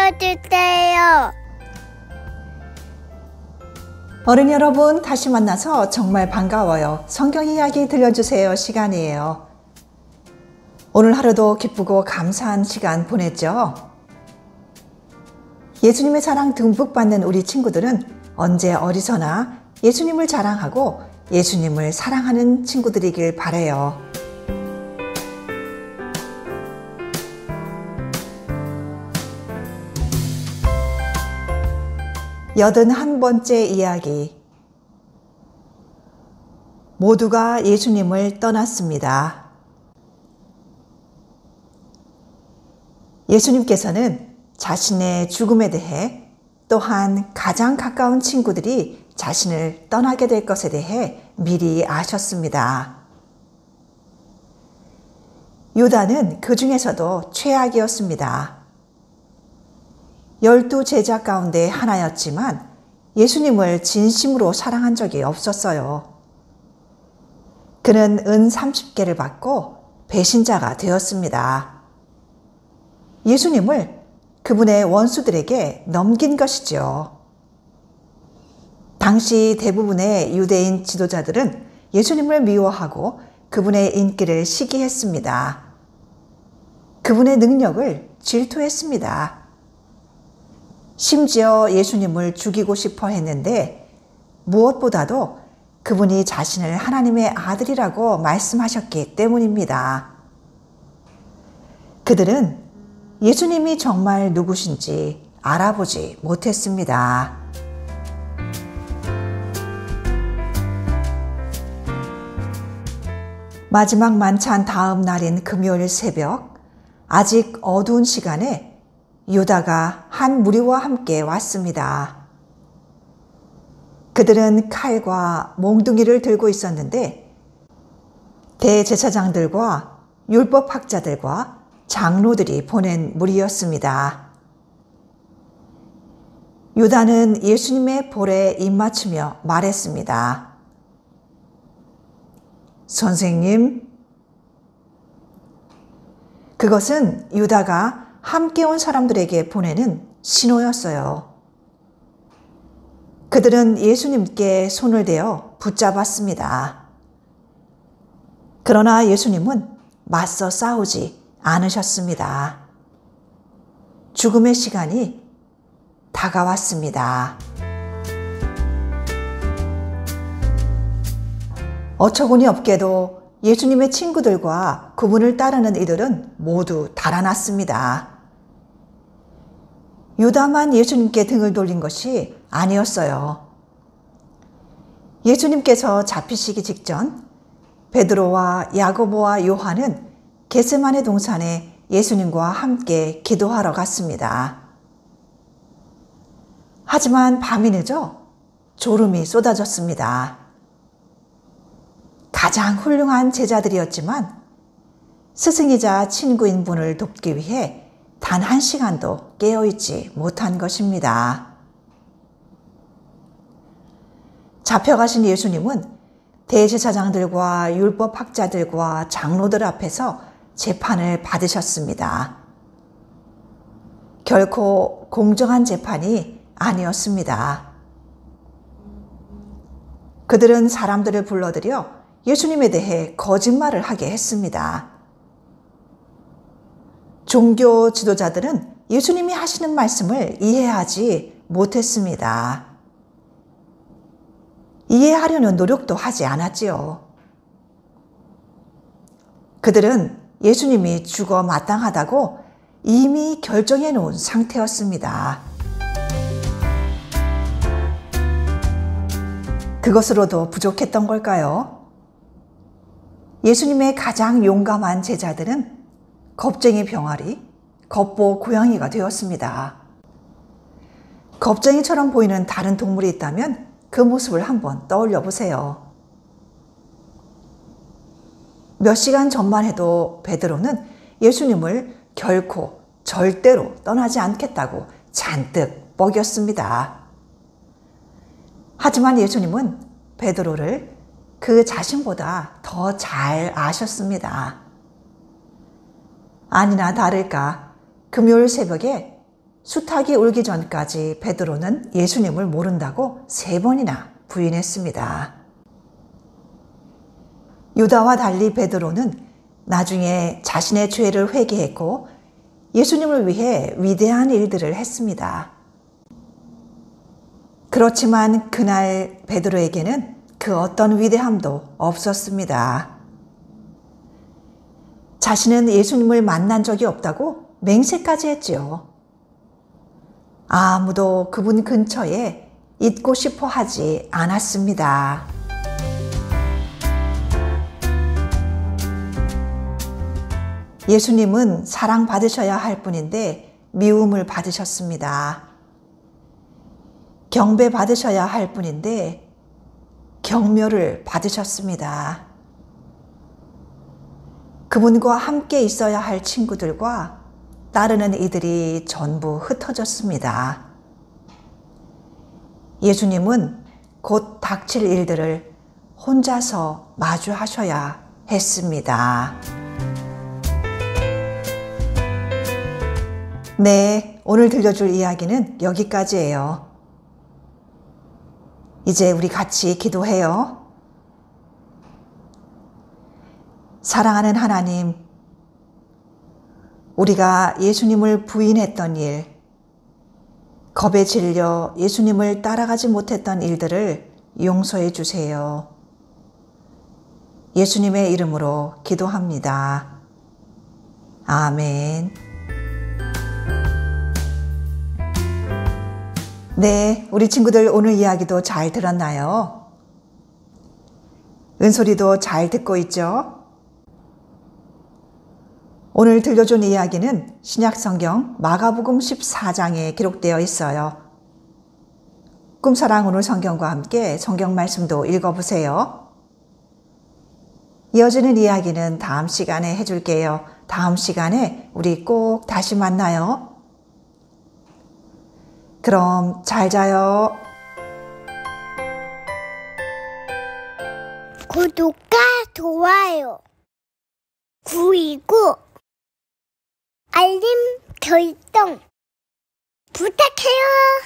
알려주세요. 어른 여러분, 다시 만나서 정말 반가워요. 성경 이야기 들려주세요 시간이에요. 오늘 하루도 기쁘고 감사한 시간 보냈죠? 예수님의 사랑 듬뿍 받는 우리 친구들은 언제 어디서나 예수님을 자랑하고 예수님을 사랑하는 친구들이길 바라요. 81번째 이야기. 모두가 예수님을 떠났습니다. 예수님께서는 자신의 죽음에 대해 또한 가장 가까운 친구들이 자신을 떠나게 될 것에 대해 미리 아셨습니다. 유다는 그 중에서도 최악이었습니다. 12 제자 가운데 하나였지만 예수님을 진심으로 사랑한 적이 없었어요. 그는 은 30개를 받고 배신자가 되었습니다. 예수님을 그분의 원수들에게 넘긴 것이죠. 당시 대부분의 유대인 지도자들은 예수님을 미워하고 그분의 인기를 시기했습니다. 그분의 능력을 질투했습니다. 심지어 예수님을 죽이고 싶어 했는데 무엇보다도 그분이 자신을 하나님의 아들이라고 말씀하셨기 때문입니다. 그들은 예수님이 정말 누구신지 알아보지 못했습니다. 마지막 만찬 다음 날인 금요일 새벽, 아직 어두운 시간에 유다가 한 무리와 함께 왔습니다. 그들은 칼과 몽둥이를 들고 있었는데 대제사장들과 율법학자들과 장로들이 보낸 무리였습니다. 유다는 예수님의 볼에 입맞추며 말했습니다. 선생님, 그것은 유다가 함께 온 사람들에게 보내는 신호였어요. 그들은 예수님께 손을 대어 붙잡았습니다. 그러나 예수님은 맞서 싸우지 않으셨습니다. 죽음의 시간이 다가왔습니다. 어처구니 없게도 예수님의 친구들과 그분을 따르는 이들은 모두 달아났습니다. 유다만 예수님께 등을 돌린 것이 아니었어요. 예수님께서 잡히시기 직전 베드로와 야고보와 요한은 겟세마네 동산에 예수님과 함께 기도하러 갔습니다. 하지만 밤이 늦어 졸음이 쏟아졌습니다. 가장 훌륭한 제자들이었지만 스승이자 친구인 분을 돕기 위해 단 한 시간도 깨어있지 못한 것입니다. 잡혀가신 예수님은 대제사장들과 율법학자들과 장로들 앞에서 재판을 받으셨습니다. 결코 공정한 재판이 아니었습니다. 그들은 사람들을 불러들여 예수님에 대해 거짓말을 하게 했습니다. 종교 지도자들은 예수님이 하시는 말씀을 이해하지 못했습니다. 이해하려는 노력도 하지 않았지요. 그들은 예수님이 죽어 마땅하다고 이미 결정해 놓은 상태였습니다. 그것으로도 부족했던 걸까요? 예수님의 가장 용감한 제자들은 겁쟁이 병아리, 겁보 고양이가 되었습니다. 겁쟁이처럼 보이는 다른 동물이 있다면 그 모습을 한번 떠올려 보세요. 몇 시간 전만 해도 베드로는 예수님을 결코 절대로 떠나지 않겠다고 잔뜩 뻐겼습니다. 하지만 예수님은 베드로를 그 자신보다 더 잘 아셨습니다. 아니나 다를까 금요일 새벽에 수탉이 울기 전까지 베드로는 예수님을 모른다고 3번이나 부인했습니다. 유다와 달리 베드로는 나중에 자신의 죄를 회개했고 예수님을 위해 위대한 일들을 했습니다. 그렇지만 그날 베드로에게는 그 어떤 위대함도 없었습니다. 자신은 예수님을 만난 적이 없다고 맹세까지 했지요. 아무도 그분 근처에 있고 싶어 하지 않았습니다. 예수님은 사랑받으셔야 할 분인데 미움을 받으셨습니다. 경배받으셔야 할 분인데 경멸을 받으셨습니다. 그분과 함께 있어야 할 친구들과 따르는 이들이 전부 흩어졌습니다. 예수님은 곧 닥칠 일들을 혼자서 마주하셔야 했습니다. 네, 오늘 들려줄 이야기는 여기까지예요. 이제 우리 같이 기도해요. 사랑하는 하나님, 우리가 예수님을 부인했던 일, 겁에 질려 예수님을 따라가지 못했던 일들을 용서해 주세요. 예수님의 이름으로 기도합니다. 아멘. 네, 우리 친구들 오늘 이야기도 잘 들었나요? 은솔이도 잘 듣고 있죠? 오늘 들려준 이야기는 신약성경 마가복음 14장에 기록되어 있어요. 꿈사랑 오늘 성경과 함께 성경 말씀도 읽어보세요. 이어지는 이야기는 다음 시간에 해줄게요. 다음 시간에 우리 꼭 다시 만나요. 그럼 잘 자요. 구독과 좋아요, 그리고 알림 설정 부탁해요.